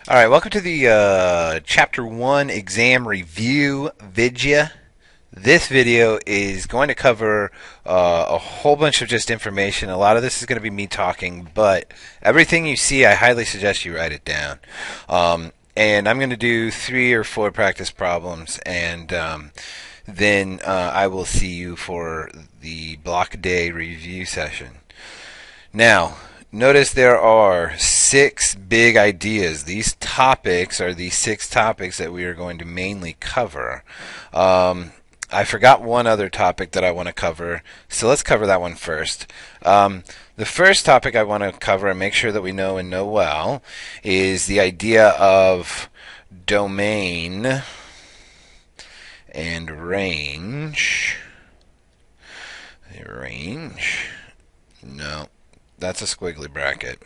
All right, welcome to the Chapter 1 exam review vidya. This video is going to cover a whole bunch of just information. A lot of this is going to be me talking, but everything you see, I highly suggest you write it down. And I'm going to do 3 or 4 practice problems, and then I will see you for the block day review session. Now, notice there are 6 big ideas. These topics are the 6 topics that we are going to mainly cover. I forgot one other topic that I want to cover, so let's cover that one first. The first topic I want to cover and make sure that we know and know well is the idea of domain and range. No, that's a squiggly bracket.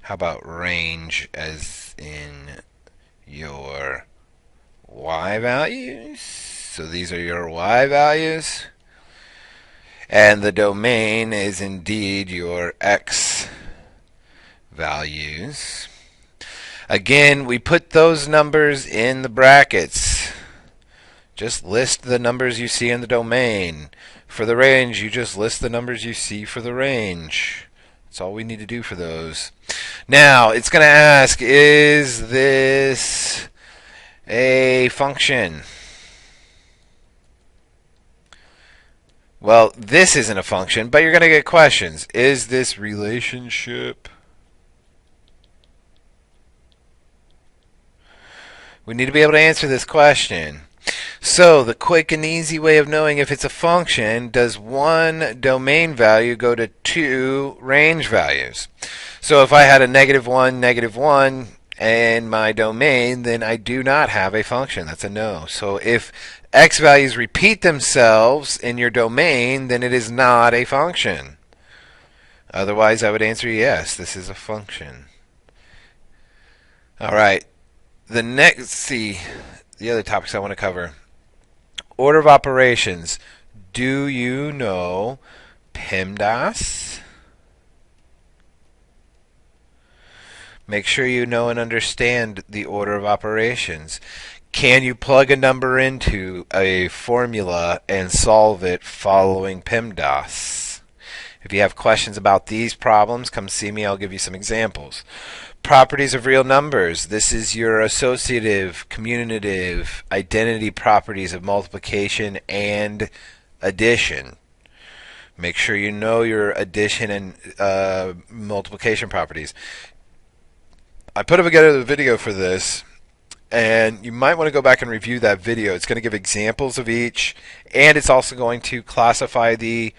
How about range as in your y values? So these are your y values. And the domain is indeed your x values. Again, we put those numbers in the brackets. Just list the numbers you see in the domain. For the range, you just list the numbers you see for the range. That's all we need to do for those. Now, it's going to ask, is this a function? Well, this isn't a function, but you're going to get questions. Is this relationship? We need to be able to answer this question. So, the quick and easy way of knowing if it's a function, does one domain value go to 2 range values? So if I had a -1, and my domain, then I do not have a function. That's a no. So if x values repeat themselves in your domain, then it is not a function. Otherwise, I would answer yes, this is a function. All right. The other topics I want to cover. Order of operations. Do you know PEMDAS? Make sure you know and understand the order of operations. Can you plug a number into a formula and solve it following PEMDAS? If you have questions about these problems, come see me. I'll give you some examples. Properties of real numbers. This is your associative, commutative, identity properties of multiplication and addition. Make sure you know your addition and multiplication properties. I put together a video for this, and you might want to go back and review that video. It's going to give examples of each, and it's also going to classify the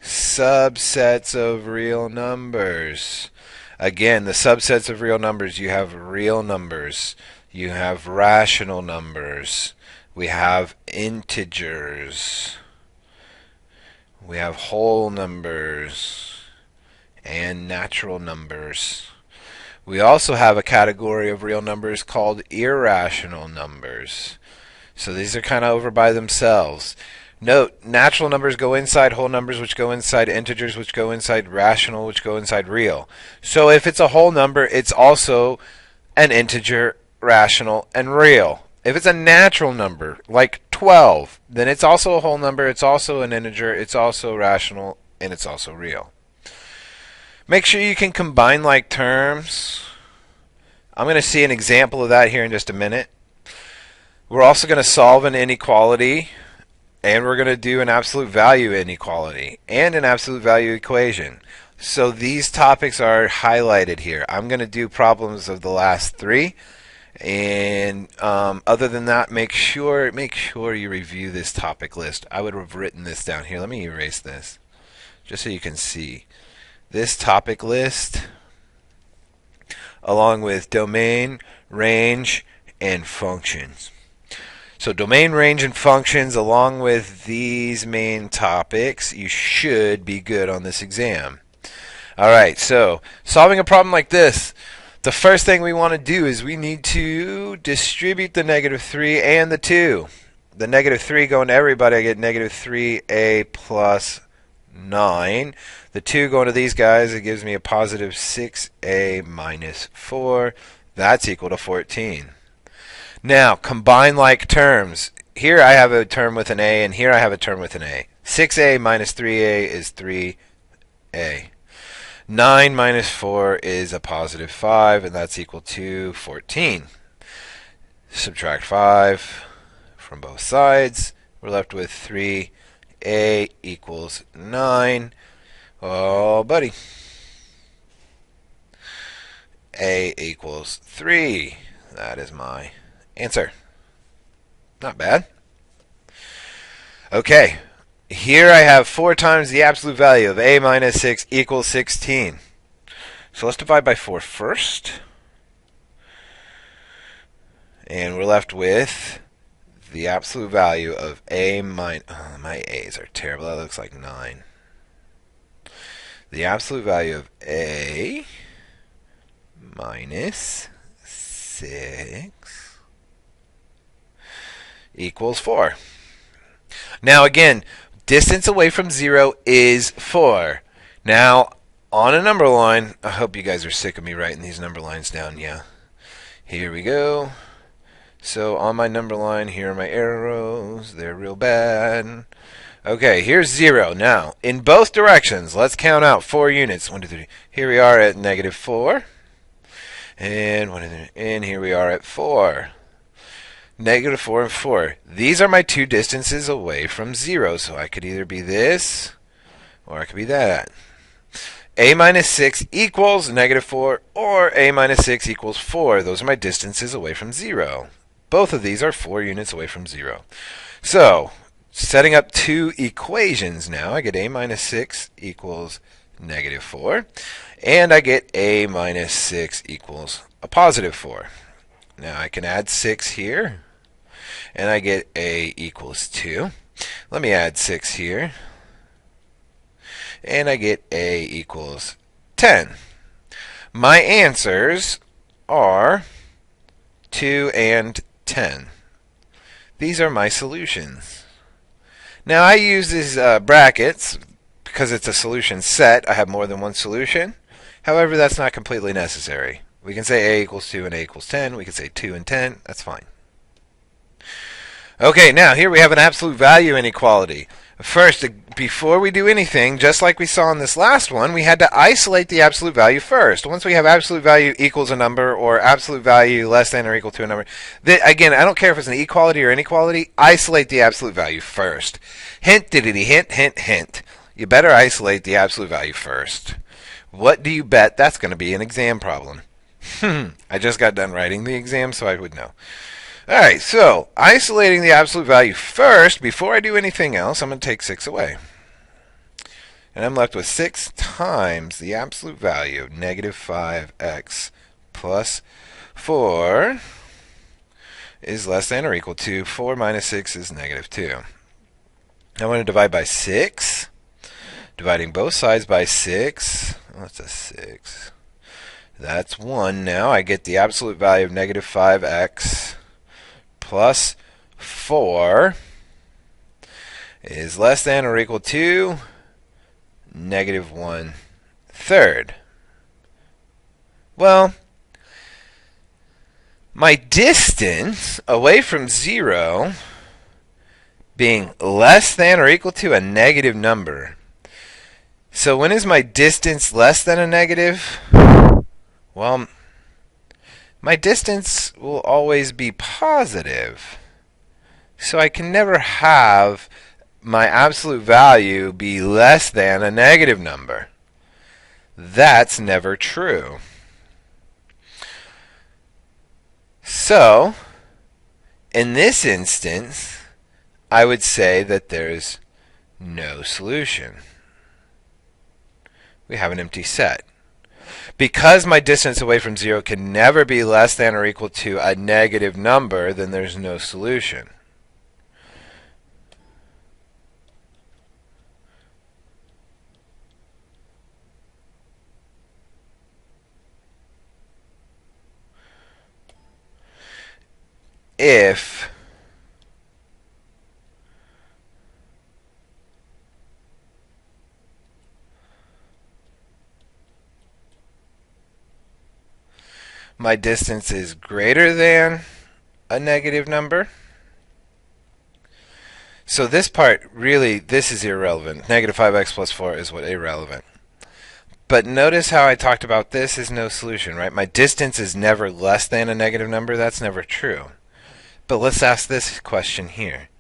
subsets of real numbers. Again, the subsets of real numbers, you have real numbers, you have rational numbers, we have integers, we have whole numbers, and natural numbers. We also have a category of real numbers called irrational numbers. So these are kind of over by themselves. Note, natural numbers go inside whole numbers, which go inside integers, which go inside rational, which go inside real. So if it's a whole number, it's also an integer, rational, and real. If it's a natural number, like 12, then it's also a whole number, it's also an integer, it's also rational, and it's also real. Make sure you can combine like terms. I'm going to see an example of that here in just a minute. We're also going to solve an inequality. And we're going to do an absolute value inequality and an absolute value equation. So these topics are highlighted here. I'm going to do problems of the last 3. And other than that, make sure you review this topic list. I would have written this down here. Let me erase this just so you can see. This topic list, along with domain, range, and functions. So domain, range, and functions, along with these main topics, you should be good on this exam. Alright, so solving a problem like this, the first thing we want to do is we need to distribute the -3 and the 2. The -3 going to everybody, I get -3a plus 9. The 2 going to these guys, it gives me a positive 6a minus 4. That's equal to 14. Now, combine like terms. Here I have a term with an a, and here I have a term with an a. 6a minus 3a is 3a. 9 minus 4 is a positive 5, and that's equal to 14. Subtract 5 from both sides. We're left with 3a equals 9. Oh, buddy. A equals 3. That is my answer. Not bad. Okay. Here I have 4 times the absolute value of a minus 6 equals 16. So let's divide by 4 first. And we're left with the absolute value of a minus... Oh, my a's are terrible. That looks like 9. The absolute value of a minus 6 equals 4. Now again, distance away from 0 is 4. Now, on a number line, I hope you guys are sick of me writing these number lines down, yeah. Here we go. So on my number line, here are my arrows. They're real bad. Okay, here's 0. Now, in both directions, let's count out 4 units. 1, 2, 3. Here we are at negative 4. And here we are at 4. Negative 4 and 4. These are my 2 distances away from 0. So I could either be this, or I could be that. A minus 6 equals negative 4, or a minus 6 equals 4. Those are my distances away from 0. Both of these are 4 units away from 0. So, setting up 2 equations now, I get a minus 6 equals negative 4. And I get a minus 6 equals a positive 4. Now I can add 6 here. And I get a equals 2. Let me add 6 here. And I get a equals 10. My answers are 2 and 10. These are my solutions. Now I use these brackets because it's a solution set. I have more than one solution. However, that's not completely necessary. We can say a equals 2 and a equals 10. We can say 2 and 10. That's fine. Okay, now here we have an absolute value inequality. First, before we do anything, just like we saw in this last one, we had to isolate the absolute value first. Once we have absolute value equals a number or absolute value less than or equal to a number, again, I don't care if it's an equality or inequality, isolate the absolute value first. Hint, diddity, hint, hint, hint. You better isolate the absolute value first. What do you bet that's going to be an exam problem? I just got done writing the exam, so I would know. Alright, so isolating the absolute value first, before I do anything else, I'm going to take 6 away. And I'm left with 6 times the absolute value of negative 5x plus 4 is less than or equal to 4 minus 6 is negative 2. I want to divide by 6. Dividing both sides by 6. That's a 6. That's 1 now. I get the absolute value of negative 5x plus 4 is less than or equal to negative 1/3. Well, my distance away from 0 being less than or equal to a negative number. So when is my distance less than a negative? Well, my distance will always be positive. So I can never have my absolute value be less than a negative number. That's never true. So, in this instance, I would say that there's no solution. We have an empty set. Because my distance away from 0 can never be less than or equal to a negative number, then there's no solution. If my distance is greater than a negative number. So this part, really, this is irrelevant. Negative 5x plus 4 is what irrelevant. But notice how I talked about this is no solution, right? My distance is never less than a negative number. That's never true. But let's ask this question here.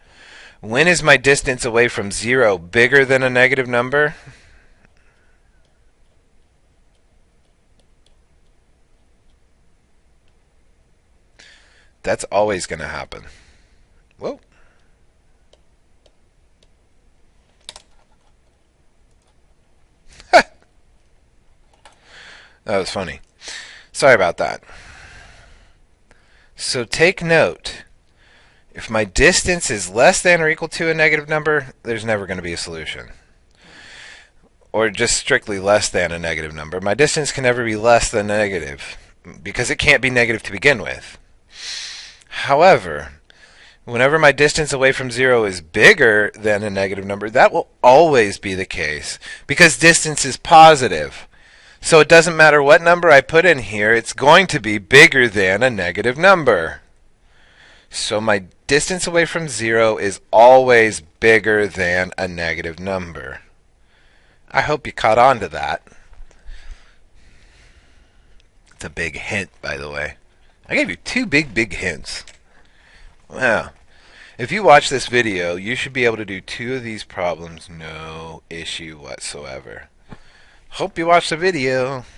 When is my distance away from 0 bigger than a negative number? That's always going to happen. Whoa. That was funny. Sorry about that. So take note. If my distance is less than or equal to a negative number, there's never going to be a solution. Or just strictly less than a negative number. My distance can never be less than negative because it can't be negative to begin with. However, whenever my distance away from 0 is bigger than a negative number, that will always be the case because distance is positive. So it doesn't matter what number I put in here, it's going to be bigger than a negative number. So my distance away from 0 is always bigger than a negative number. I hope you caught on to that. It's a big hint, by the way. I gave you two big hints. Wow. If you watch this video, you should be able to do 2 of these problems no issue whatsoever. Hope you watch the video.